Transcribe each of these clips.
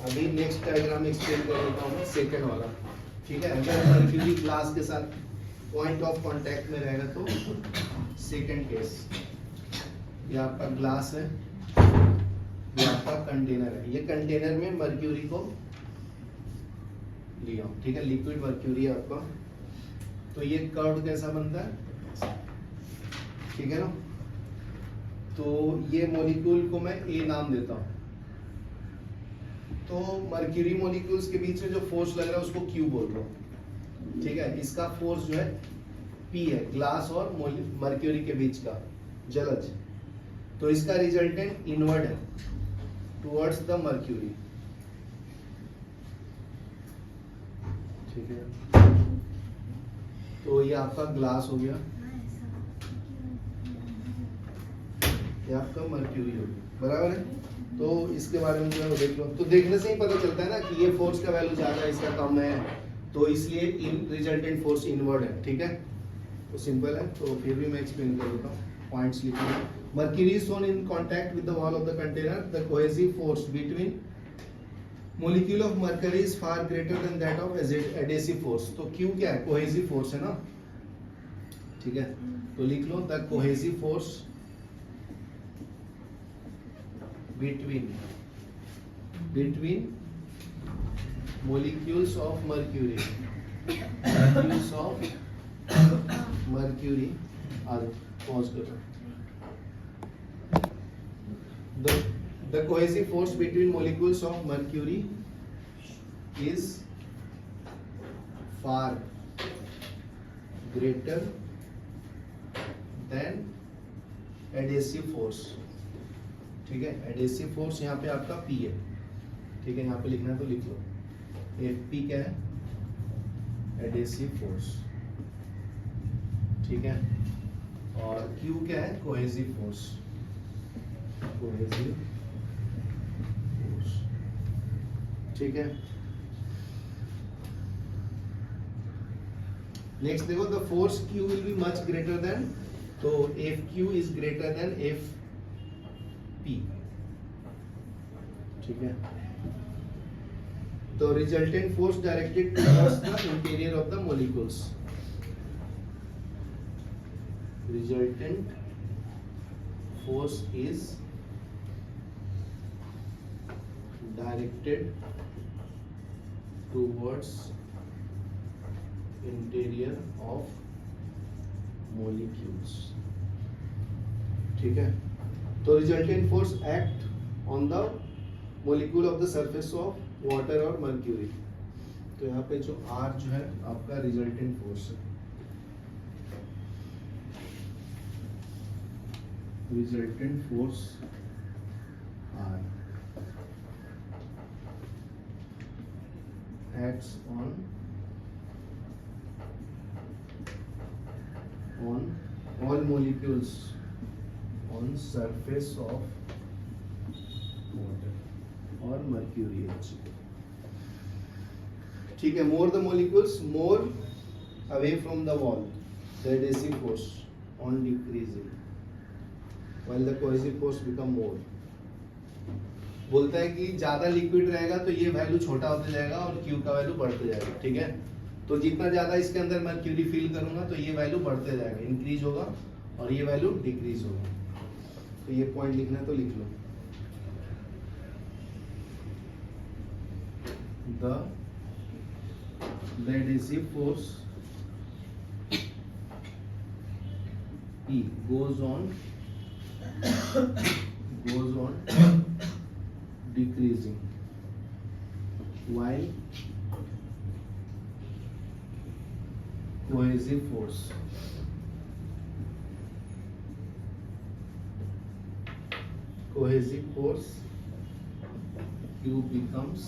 अभी next diagram explain कर देता हूँ मैं, सेकंड वाला। ठीक है, अगर मर्क्यूरी ग्लास के साथ पॉइंट ऑफ कांटेक्ट में रहेगा तो सेकंड केस, ये आपका ग्लास है, ये आपका कंटेनर है, ये कंटेनर में मर्क्यूरी को लिया, ठीक है, लिक्विड मर्क्यूरी है आपका। तो ये कर्व कैसा बनता है, ठीक है ना। तो ये मॉलिक्यूल को मैं ए नाम देता हूं। तो मर्क्यूरी मॉलिक्यूल्स के बीच में जो फोर्स लग रहा है उसको क्यू बोल रहा हूं, ठीक है। इसका फोर्स जो है पी है, ग्लास और मर्क्यूरी के बीच का जलज। तो इसका रिजल्टेंट इनवर्ड है टुवर्ड्स द मर्क्यूरी, ठीक है। तो ये आपका ग्लास हो गया, ये आपका मर्क्यूरी हो गया, बराबर है। तो इसके बारे में जो है देख लो, तो देखने से ही पता चलता है ना कि ये फोर्स का वैल्यू ज्यादा है, इसका कम है, तो इसलिए इन रिजल्टेंट फोर्स इनवर्ड है, ठीक है। तो सिंपल है, तो फिर भी मैं एक्सप्लेन कर देता हूँ, पॉइंट्स लिख लो। Mercury is on in contact with the wall of the container, the cohesive force between molecule of mercury is far greater than that of adhesive force. तो क्यू क्या है, कोहेसिव फोर्स है ना, ठीक है। तो लिख लो the cohesive force between molecules of mercury are pause करो। The cohesive force between molecules of mercury is far greater than adhesive force, ठीक है। एडेसिव फोर्स यहाँ पे आपका P है, ठीक है, यहाँ पे लिखना है तो लिख लो। Fp क्या है, एडेसिव फोर्स, ठीक है। और Q क्या है, कोहेसिव फोर्स, कोहेसिव फोर्स, ठीक है। नेक्स्ट देखो, the force Q will be much greater than, तो Fq is greater than F P, ठीक है। तो resultant force directed towards the interior of the molecules, resultant force is directed towards interior of molecules, ठीक है। तो resultant force act on the molecule of the surface of water और mercury. तो यहाँ पे जो R जो है आपका रिजल्टेंट फोर्स है, resultant force R acts on all molecules on surface of water or mercury, ठीक है। more the molecules more away from the wall, the adhesive force on decreasing while the cohesive force become more। बोलता है कि ज्यादा liquid रहेगा तो ये value छोटा होता जाएगा और Q का वैल्यू बढ़ते जाएगा, ठीक है। तो जितना ज्यादा इसके अंदर मर्क्यूरी फिल करूंगा तो ये वैल्यू बढ़ते जाएगा, इंक्रीज होगा, और ये वैल्यू डिक्रीज होगा। तो ये पॉइंट लिखना है तो लिख लो, the adhesive force P goes on decreasing while cohesive force Q becomes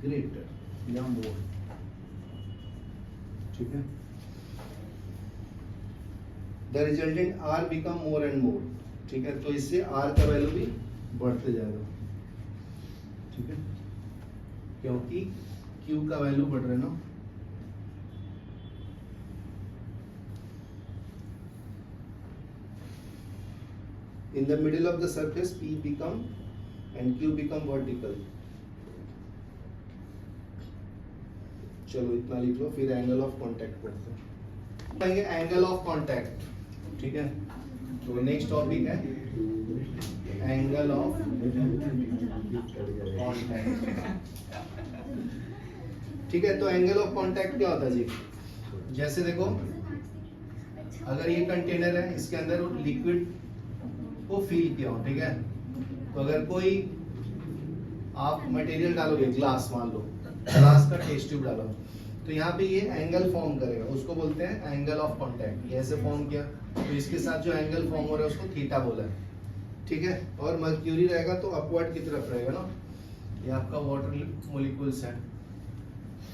greater या more, ठीक है। The resultant R become more and more, ठीक है। तो इससे R का वैल्यू भी बढ़ते जाएगा, ठीक है, क्योंकि Q का वैल्यू बढ़ रहा है ना। In the middle of the surface P become and Q become vertical. चलो इतना लिख लो, फिर एंगल ऑफ कांटेक्ट पढ़ते हैं। एंगल ऑफ कांटेक्ट, ठीक है। तो नेक्स्ट टॉपिक है एंगल ऑफ कांटेक्ट, ठीक है। तो एंगल ऑफ कांटेक्ट क्या होता है जी? जैसे देखो, अगर ये कंटेनर है, इसके अंदर लिक्विड को फील किया हो, ठीक है। तो अगर कोई आप मटेरियल डालोगे, ग्लास मान लो, ग्लास का टेस्ट ट्यूब डालो, तो यहाँ पे ये एंगल फॉर्म करेगा, उसको बोलते हैं एंगल ऑफ कांटेक्ट। ये ऐसे फॉर्म किया, तो इसके साथ जो एंगल फॉर्म हो रहा है उसको थीटा बोला है, ठीक है। और मर्क्यूरी रहेगा तो अपवर्ड की तरफ रहेगा ना। ये आपका वाटर मॉलिक्यूल्स है,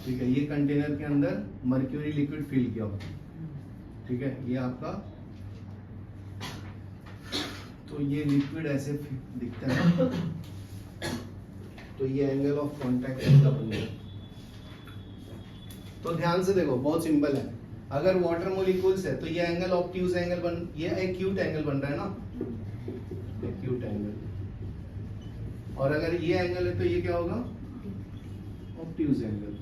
ठीक है। ये कंटेनर के अंदर मर्क्यूरी लिक्विड फिल किया हो, ठीक है। ये आपका, तो ये लिक्विड ऐसे दिखता है, तो ये एंगल ऑफ कांटेक्ट का बन गया। तो ध्यान से देखो, बहुत सिंपल है। अगर वाटर मॉलिक्यूल्स है तो ये एंगल ऑब्ट्यूज एंगल बन, ये एक्यूट एंगल बन रहा है ना, एक्यूट एंगल। और अगर ये एंगल है तो ये क्या होगा? Obtuse angle.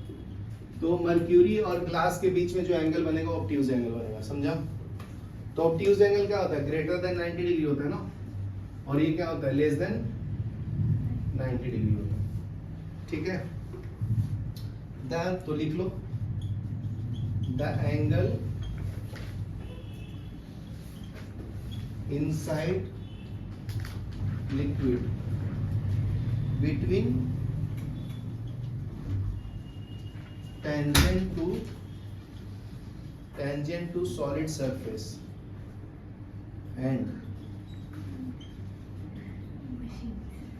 तो मर्क्यूरी और ग्लास के बीच में जो एंगल बनेगा ऑब्ट्यूज एंगल बनेगा, समझा? तो ऑब्ट्यूज एंगल क्या होता है? ग्रेटर देन 90 डिग्री होता है ना, और ये क्या होता है? लेस देन 90 डिग्री होता है, ठीक है। तो लिख लो, the angle inside liquid between tangent to solid surface and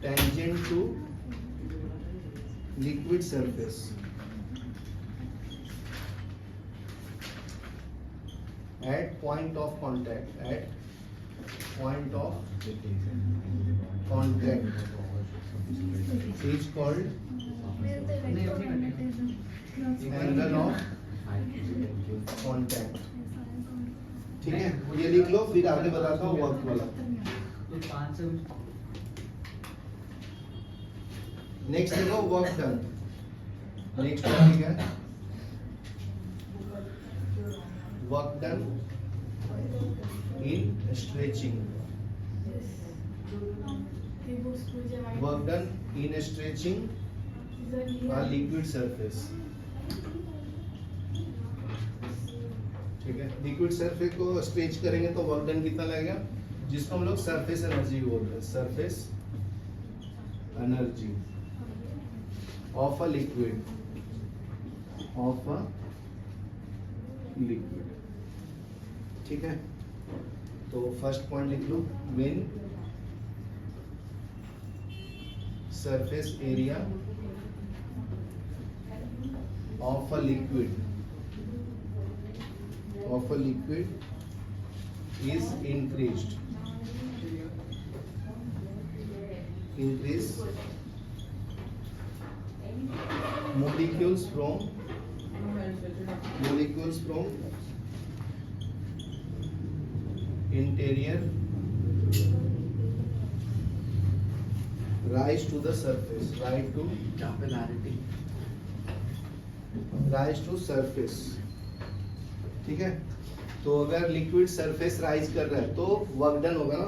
tangent to liquid surface at point of contact, is called angle of contact, ठीक है। ये लिख लो, फिर आगे बताता हूँ वर्क वाला। नेक्स्ट देखो, वर्क डन। नेक्स्ट टॉपिक है work done in stretching. Work done in stretching a liquid surface, ठीक है। लिक्विड सरफेस को स्ट्रेच करेंगे तो वर्क डन कितना लगेगा, जिसको हम लोग सरफेस एनर्जी बोलते हैं। Surface energy of a liquid, ठीक है। तो फर्स्ट पॉइंट लिख लो, when surface area of a liquid is increase molecules from interior rise to the surface, rise to surface, ठीक है। तो अगर लिक्विड सरफेस राइज कर रहा है तो वर्क डन होगा ना।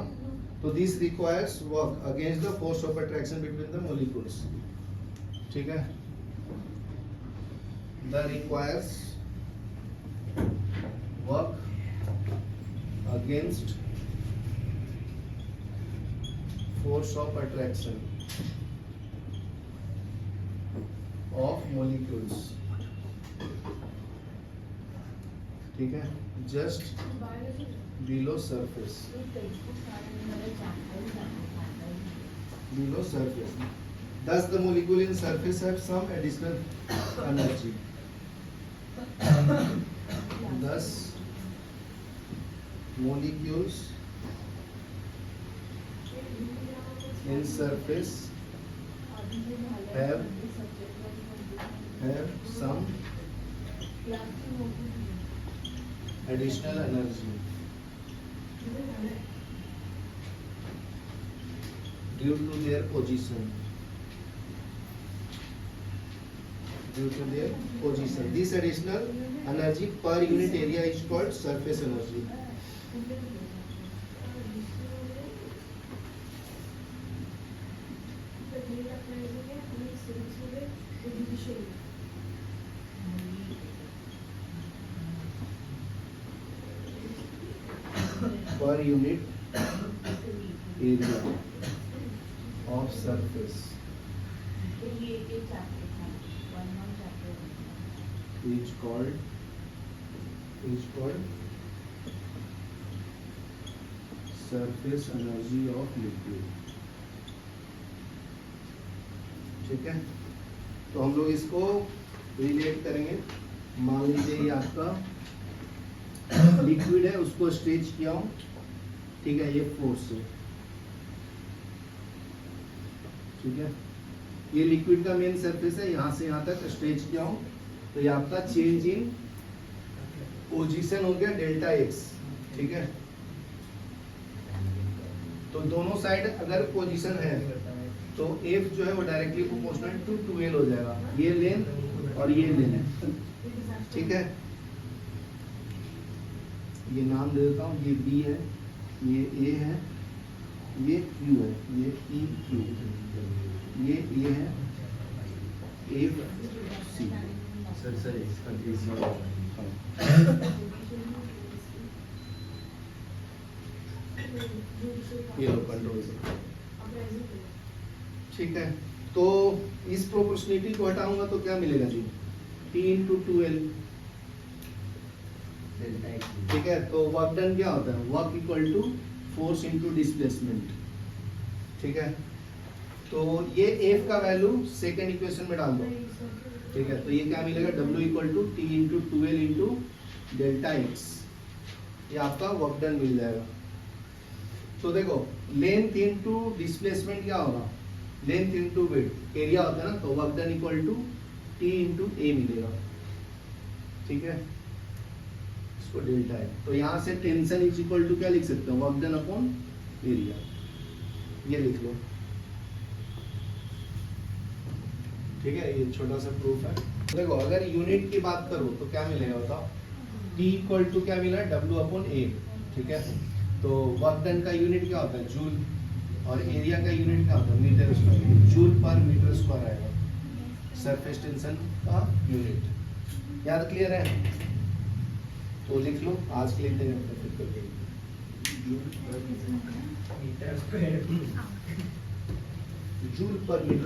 तो this requires work against the force of attraction between the molecules, ठीक है। The requires work against force of attraction of molecules, ठीक है, just below surface, thus the molecule in surface have some additional energy, thus molecules in surface have some additional energy, due to their position, due to their position this additional energy per unit area is called surface energy. Per unit area of surface is called surface energy of liquid। ठीक है, तो हम लोग इसको relate करेंगे। मान लीजिए ये आपका लिक्विड है, उसको स्ट्रेच किया हूं, ठीक है, ये फोर्स से, ठीक है, ये लिक्विड का मेन सरफेस है, यहां से यहां तक स्ट्रेच किया हूं, तो ये आपका चेंज इन पोजीशन हो गया डेल्टा एक्स। ठीक है, तो दोनों साइड अगर पोजीशन है तो एफ जो है वो डायरेक्टली प्रोपोर्शनल टू 2l हो जाएगा, ये लेंथ और ये लेंथ। ठीक है, ये नाम दे देता हूँ, ये बी है, ये ए है, ये क्यू है, ये ई क्यू, ये ए है, एफ सी। सर ये लो कंट्रोल से। ठीक है, तो इस प्रोपोर्शनलिटी को हटाऊंगा तो क्या मिलेगा जी, T × 2l। ठीक है, तो वर्क डन क्या होता है, work equal to force into displacement. ठीक है, तो ये F का वैल्यू सेकंड इक्वेशन में डाल दो। ठीक है, तो ये क्या मिलेगा, W = T × 2l × delta x, ये आपका वर्क डन मिल जाएगा। तो देखो लेंथ इनटू डिस्प्लेसमेंट क्या होगा, लेंथ इनटू विड्थ, एरिया होता है ना, तो वर्क डन = T × A मिलेगा। ठीक है, इसको डेल्टा है, तो यहाँ से टेंशन इज इक्वल टू क्या लिख सकते हो, वर्क डन अपॉन एरिया, ये लिख लो। ठीक है, ये छोटा सा प्रूफ है। देखो अगर यूनिट की बात करूं तो क्या मिलेगा बताओ, T = क्या मिला है, W/A। ठीक है, तो वर्क डन का यूनिट क्या होता है, जूल, और एरिया का यूनिट क्या होता है, metre square, joule per metre square आएगा सरफेस टेंशन का यूनिट। याद क्लियर है, तो लिख लो, आज के लिए जूल पर मीटर